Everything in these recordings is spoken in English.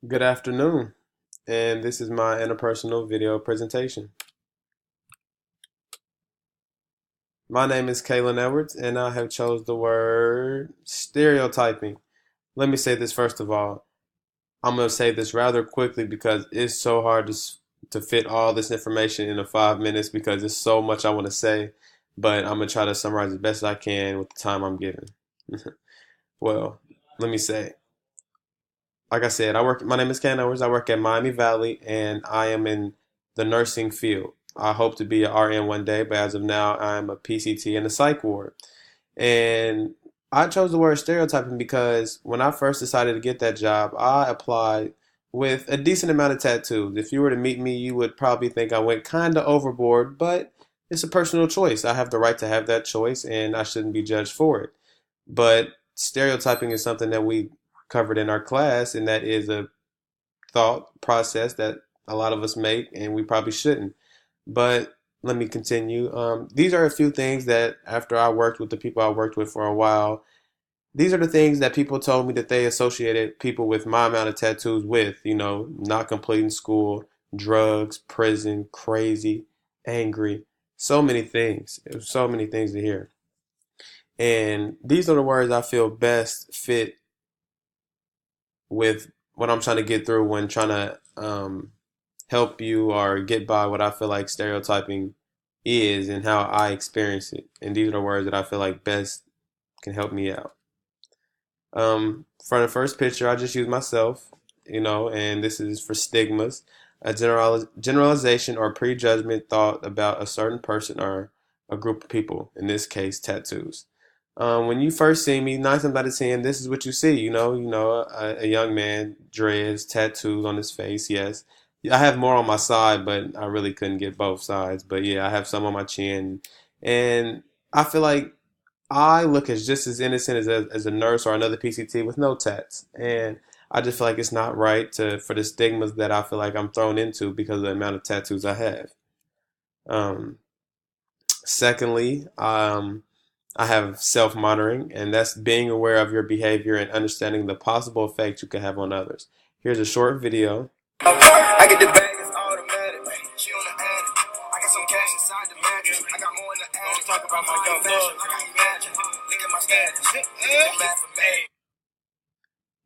Good afternoon, and this is my interpersonal video presentation. My name is Kaylin Edwards, and I have chose the word stereotyping. Let me say this first of all. I'm going to say this rather quickly because it's so hard to fit all this information into 5 minutes because there's so much I want to say, but I'm going to try to summarize as best I can with the time I'm given. Well, let me say, like I said, My name is Ken Owens. I work at Miami Valley, and I am in the nursing field. I hope to be an RN one day, but as of now, I'm a PCT in the psych ward. And I chose the word stereotyping because when I first decided to get that job, I applied with a decent amount of tattoos. If you were to meet me, you would probably think I went kind of overboard, but it's a personal choice. I have the right to have that choice, and I shouldn't be judged for it. But stereotyping is something that we covered in our class, and that is a thought process that a lot of us make, and we probably shouldn't. But let me continue. These are a few things that after I worked with the people I worked with for a while, these are the things that people told me that they associated people with my amount of tattoos with, not completing school, drugs, prison, crazy, angry, so many things. It was so many things to hear. And these are the words I feel best fit with what I'm trying to get through when trying to help you or get by what I feel like stereotyping is and how I experience it. And these are the words that I feel like best can help me out. For the first picture, I just use myself, and this is for stigmas, a generalization or prejudgment thought about a certain person or a group of people, in this case, tattoos. When you first see me, 9 times out of 10, this is what you see. A young man, dreads, tattoos on his face. Yes, I have more on my side, but I really couldn't get both sides. But yeah, I have some on my chin, and I feel like I look as just as innocent as a nurse or another PCT with no tats, and I just feel like it's not right for the stigmas that I feel like I'm thrown into because of the amount of tattoos I have. Um, Secondly, I have self-monitoring, and that's being aware of your behavior and understanding the possible effects you can have on others. Here's a short video. I get the bag, it's automatic. She on the attic. I got some cash inside the mattress. I got more in the attic. Talk about my young dog. I got magic. Look at my status.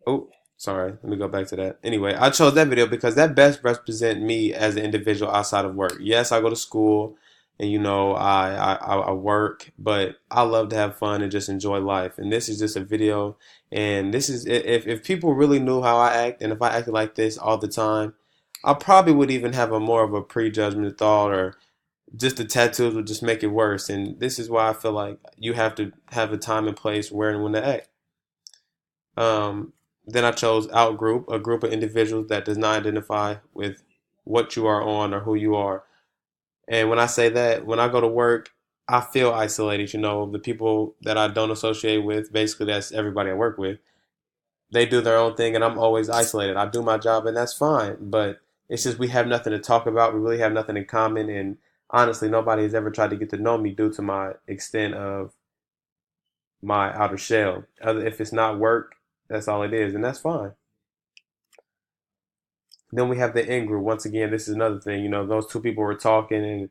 Oh, sorry. Let me go back to that. Anyway, I chose that video because that best represents me as an individual outside of work. Yes, I go to school and I work, but I love to have fun and just enjoy life. And this is just a video. And this is if people really knew how I act and if I acted like this all the time, I probably would even have a more of a prejudgment thought or just the tattoos would just make it worse. And this is why I feel like you have to have a time and place where and when to act. Um, then I chose outgroup, a group of individuals that does not identify with what you are on or who you are. And when I say that, when I go to work, I feel isolated. The people that I don't associate with, basically that's everybody I work with. They do their own thing and I'm always isolated. I do my job and that's fine. But it's just we have nothing to talk about. We really have nothing in common. And honestly, nobody has ever tried to get to know me due to my extent of my outer shell. If it's not work, that's all it is, and that's fine. Then we have the in group. Once again, this is another thing. Those two people were talking,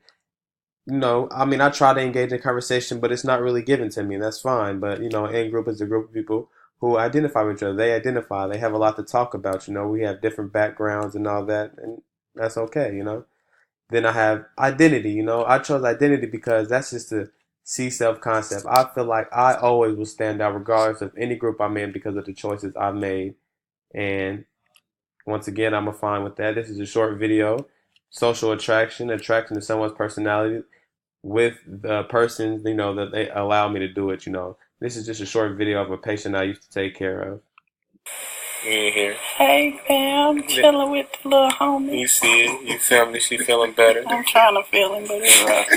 and I mean, I try to engage in conversation, but it's not really given to me, and that's fine. But in group is a group of people who identify with each other. They identify. They have a lot to talk about. We have different backgrounds and all that, and that's okay. Then I have identity. I chose identity because that's just a C self concept. I feel like I always will stand out regardless of any group I'm in because of the choices I've made. And once again, I'm fine with that. This is a short video. Social attraction to someone's personality with the person, that they allow me to do it. This is just a short video of a patient I used to take care of. You in here. Hey fam, chilling with the little homie. You see it. You family. She feeling better. I'm trying to feel him, but it's rough.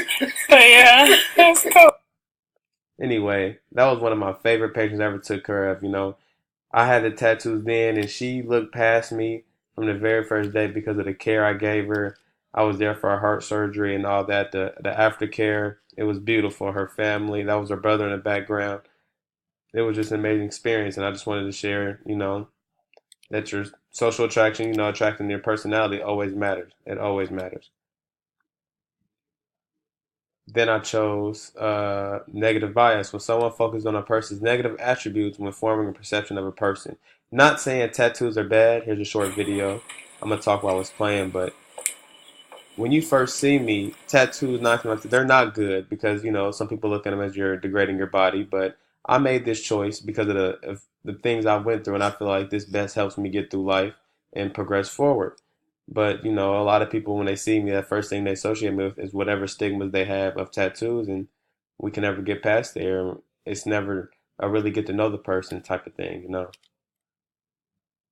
But yeah, it's cool. Anyway, that was one of my favorite patients I ever took care of. I had the tattoos then, and she looked past me from the very first day because of the care I gave her. I was there for her heart surgery and all that. The aftercare, it was beautiful. Her family, that was her brother in the background. It was just an amazing experience, and I just wanted to share, That your social attraction, attracting your personality always matters. It always matters. Then I chose negative bias. When someone focuses on a person's negative attributes when forming a perception of a person. Not saying tattoos are bad. Here's a short video. I'm gonna talk while it's playing, but when you first see me, tattoos, not they're not good because some people look at them as you're degrading your body. But I made this choice because of the things I went through, and I feel like this best helps me get through life and progress forward. But a lot of people when they see me, that first thing they associate me with is whatever stigmas they have of tattoos, and we can never get past there. It's never a really get to know the person type of thing.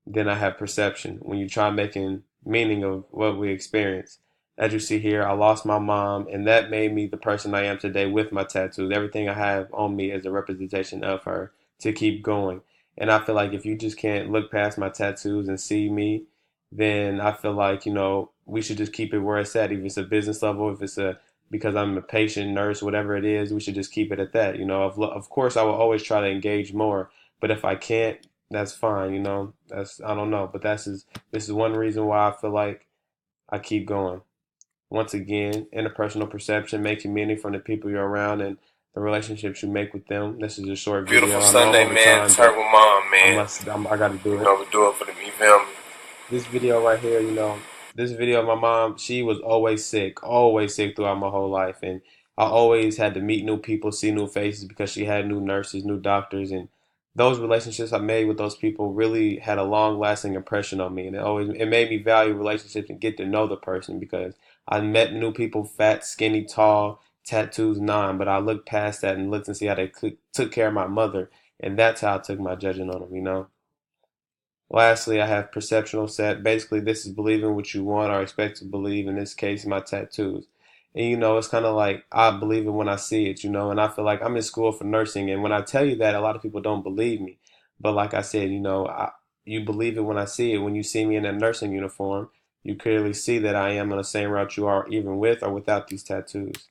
Then I have perception. When you try making meaning of what we experience. As you see here, I lost my mom, and that made me the person I am today with my tattoos. Everything I have on me is a representation of her to keep going. And I feel like if you just can't look past my tattoos and see me, then I feel like, we should just keep it where it's at. If it's a business level, if it's because I'm a patient, nurse, whatever it is, we should just keep it at that. Of course, I will always try to engage more, but if I can't, that's fine, That's I don't know, but this is one reason why I feel like I keep going. Once again, interpersonal perception makes you meaning from the people you're around and the relationships you make with them. This is a short Beautiful video. I know I'm Sunday, over man. time, It's her but with mom, I man. must I got to do You it. know, we do it for the me family. This video right here, this video of my mom, she was always sick throughout my whole life. And I always had to meet new people, see new faces because she had new nurses, new doctors. And those relationships I made with those people really had a long lasting impression on me. And it made me value relationships and get to know the person because I met new people, fat, skinny, tall, tattoos, none. But I looked past that and looked and see how they took care of my mother. And that's how I took my judging on them. Lastly, I have perceptual set. Basically, this is believing what you want or expect to believe. In this case, my tattoos. And it's kind of like I believe it when I see it. And I feel like I'm in school for nursing. And when I tell you that, a lot of people don't believe me. But like I said, you believe it when I see it. When you see me in a nursing uniform, you clearly see that I am on the same route you are, even with or without these tattoos.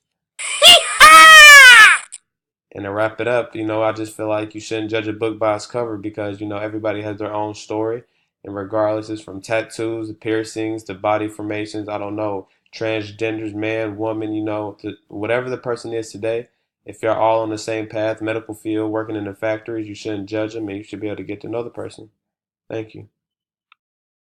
And to wrap it up, I just feel like you shouldn't judge a book by its cover because, everybody has their own story. And regardless, it's from tattoos to piercings to body formations, I don't know, transgenders, man, woman, to whatever the person is today. If you're all on the same path, medical field, working in the factories, you shouldn't judge them and you should be able to get to know the person. Thank you.